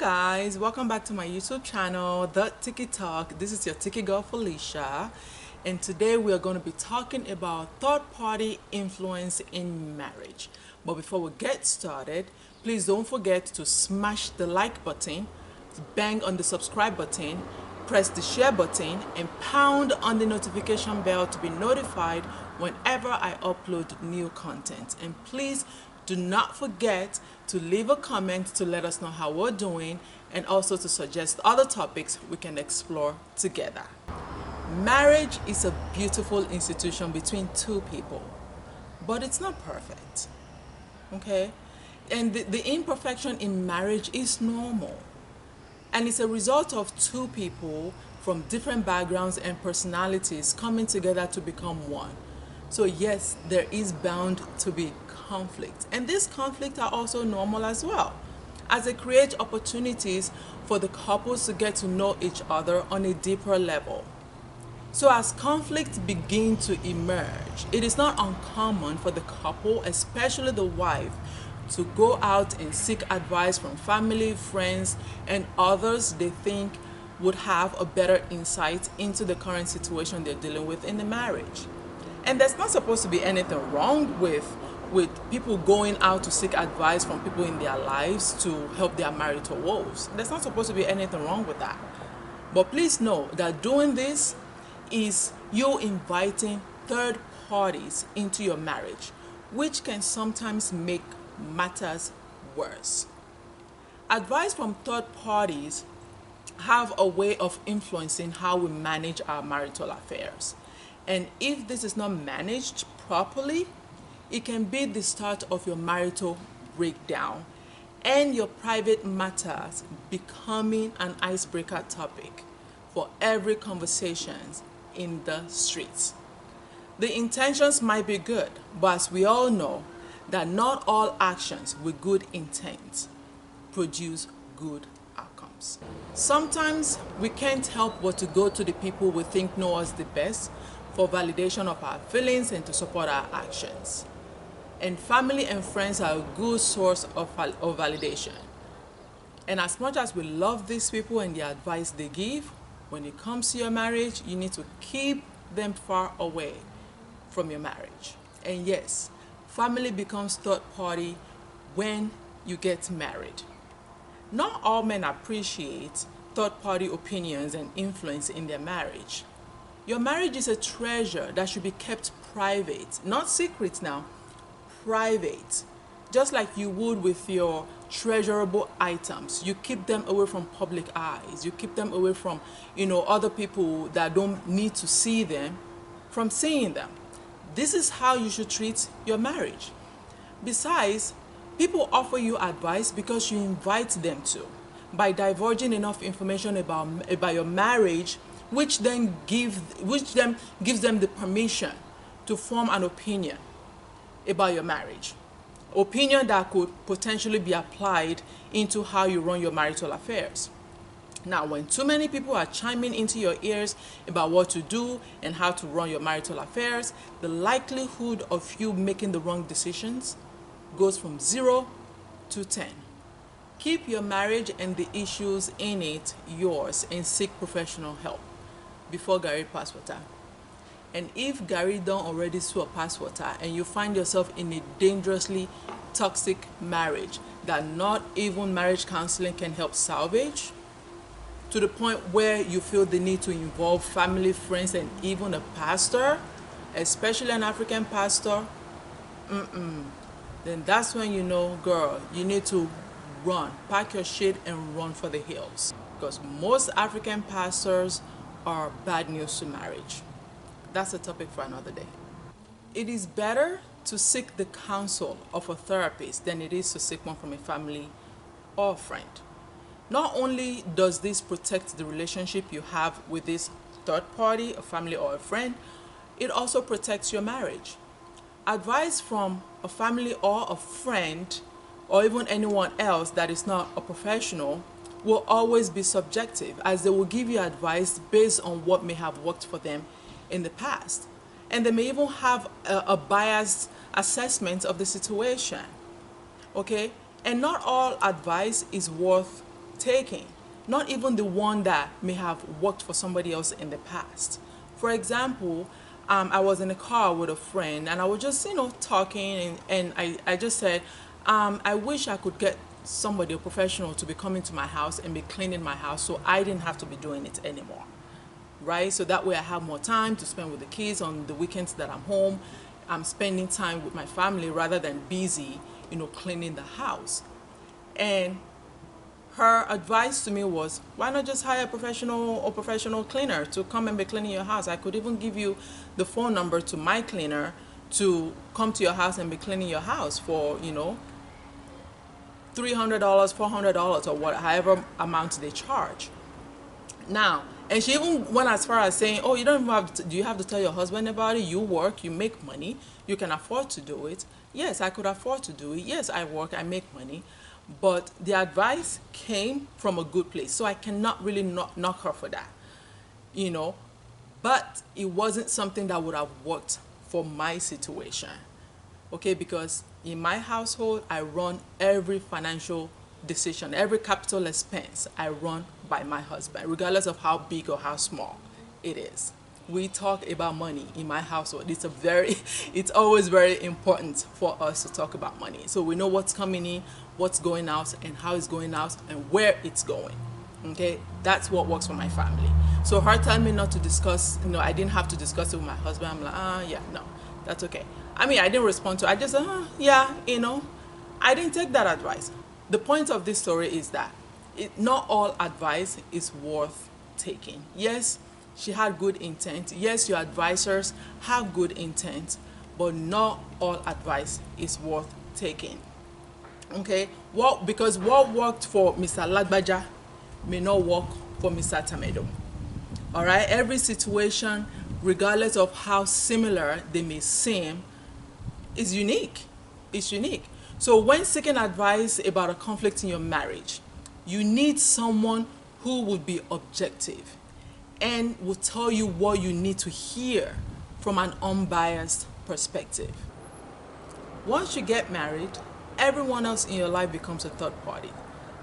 guys, welcome back to my YouTube channel, The Tiki-Talk. This is your Tiki girl Felicia, and today we are going to be talking about third-party influence in marriage. But before we get started, please don't forget to smash the like button, bang on the subscribe button, press the share button, and pound on the notification bell to be notified whenever I upload new content. And please do not forget to leave a comment to let us know how we're doing and also to suggest other topics we can explore together. Marriage is a beautiful institution between two people, but it's not perfect, okay? And the imperfection in marriage is normal, and it's a result of two people from different backgrounds and personalities coming together to become one. So yes, there is bound to be conflict, and these conflicts are also normal as well, as they create opportunities for the couples to get to know each other on a deeper level. So as conflicts begin to emerge, it is not uncommon for the couple, especially the wife, to go out and seek advice from family, friends, and others they think would have a better insight into the current situation they're dealing with in the marriage. And there's not supposed to be anything wrong with people going out to seek advice from people in their lives to help their marital woes. There's not supposed to be anything wrong with that. But please know that doing this is you inviting third parties into your marriage, which can sometimes make matters worse. Advice from third parties have a way of influencing how we manage our marital affairs. And if this is not managed properly, it can be the start of your marital breakdown and your private matters becoming an icebreaker topic for every conversation in the streets. The intentions might be good, but as we all know, that not all actions with good intent produce good outcomes. Sometimes we can't help but to go to the people we think know us the best for validation of our feelings and to support our actions. And family and friends are a good source of validation. And as much as we love these people and the advice they give, when it comes to your marriage, you need to keep them far away from your marriage. And yes, family becomes third party when you get married. Not all men appreciate third party opinions and influence in their marriage. Your marriage is a treasure that should be kept private, not secret now, private. Just like you would with your treasurable items. You keep them away from public eyes. You keep them away from, other people that don't need to see them from seeing them. This is how you should treat your marriage. Besides, people offer you advice because you invite them to, by divulging enough information about your marriage, which then gives them the permission to form an opinion about your marriage. Opinion that could potentially be applied into how you run your marital affairs. Now, when too many people are chiming into your ears about what to do and how to run your marital affairs, the likelihood of you making the wrong decisions goes from 0 to 10. Keep your marriage and the issues in it yours and seek professional help before Gary pass water. And if Gary don't already swore pass water and you find yourself in a dangerously toxic marriage that not even marriage counseling can help salvage, to the point where you feel the need to involve family, friends, and even a pastor, especially an African pastor, then that's when you know, girl, you need to run, pack your shit and run for the hills. Because most African pastors are bad news to marriage. That's a topic for another day. It is better to seek the counsel of a therapist than it is to seek one from a family or a friend. Not only does this protect the relationship you have with this third party, a family or a friend, it also protects your marriage. Advice from a family or a friend, or even anyone else that is not a professional, will always be subjective, as they will give you advice based on what may have worked for them in the past. And they may even have a biased assessment of the situation. Okay? And not all advice is worth taking, not even the one that may have worked for somebody else in the past. For example, I was in a car with a friend and I was just, talking, and I just said, I wish I could get somebody, a professional, to be coming to my house and be cleaning my house so I didn't have to be doing it anymore. Right? So that way I have more time to spend with the kids on the weekends that I'm home. I'm spending time with my family rather than busy, cleaning the house. And her advice to me was, why not just hire a professional cleaner to come and be cleaning your house? I could even give you the phone number to my cleaner to come to your house and be cleaning your house for, $300, $400, or however amount they charge. Now, and she even went as far as saying, oh, you don't have to, do you have to tell your husband about it? You work, you make money, you can afford to do it. Yes, I could afford to do it. Yes, I work, I make money. But the advice came from a good place, so I cannot really knock her for that, But it wasn't something that would have worked for my situation, okay? Because in my household, I run every financial decision, every capital expense I run by my husband, regardless of how big or how small it is. We talk about money in my household. It's always very important for us to talk about money. So we know what's coming in, what's going out, and how it's going out, and where it's going. Okay, that's what works for my family. So her telling me not to discuss, I didn't have to discuss it with my husband. I'm like, yeah, no, that's okay. I mean, I didn't respond to it. I just said, yeah, I didn't take that advice. The point of this story is that not all advice is worth taking. Yes, she had good intent. Yes, your advisors have good intent, but not all advice is worth taking. Okay, because what worked for Mr. Ladbaja may not work for Mr. Tamedo. All right, every situation, regardless of how similar they may seem, is unique. It's unique. So when seeking advice about a conflict in your marriage, you need someone who would be objective and will tell you what you need to hear from an unbiased perspective. Once you get married, everyone else in your life becomes a third party.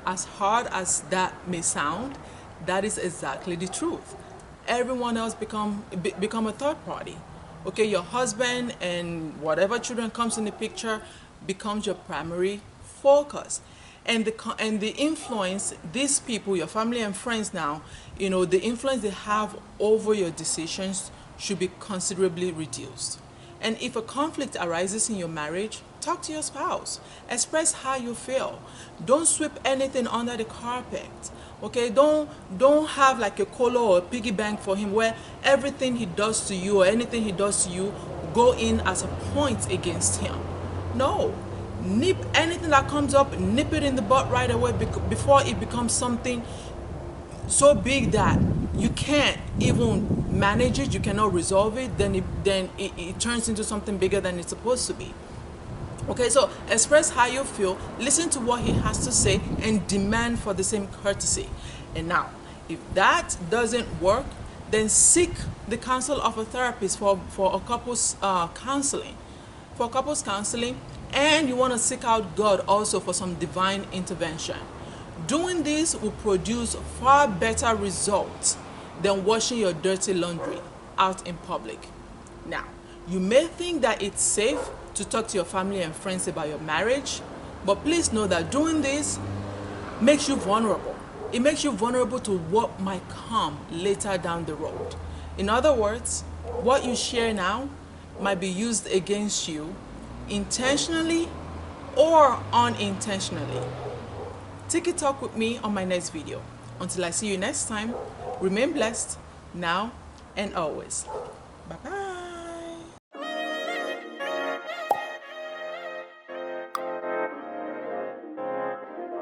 As hard as that may sound, that is exactly the truth. Everyone else become a third party. Okay, your husband and whatever children comes in the picture becomes your primary focus. And the influence these people, your family and friends now, the influence they have over your decisions should be considerably reduced. And if a conflict arises in your marriage, talk to your spouse. Express how you feel. Don't sweep anything under the carpet. Okay, don't have like a colo or a piggy bank for him where everything he does to you or anything he does to you go in as a point against him. No. Nip anything that comes up, nip it in the butt right away before it becomes something so big that you can't even manage it, you cannot resolve it, then it turns into something bigger than it's supposed to be. Okay, so express how you feel, listen to what he has to say, and demand for the same courtesy. And now, if that doesn't work, then seek the counsel of a therapist for a couple's counseling. For couples counseling, and you want to seek out God also for some divine intervention. Doing this will produce far better results than washing your dirty laundry out in public. Now, you may think that it's safe to talk to your family and friends about your marriage, but please know that doing this makes you vulnerable. It makes you vulnerable to what might come later down the road. In other words, what you share now might be used against you intentionally or unintentionally. Tiki-Talk with me on my next video. Until I see you next time, remain blessed now and always. Bye-bye.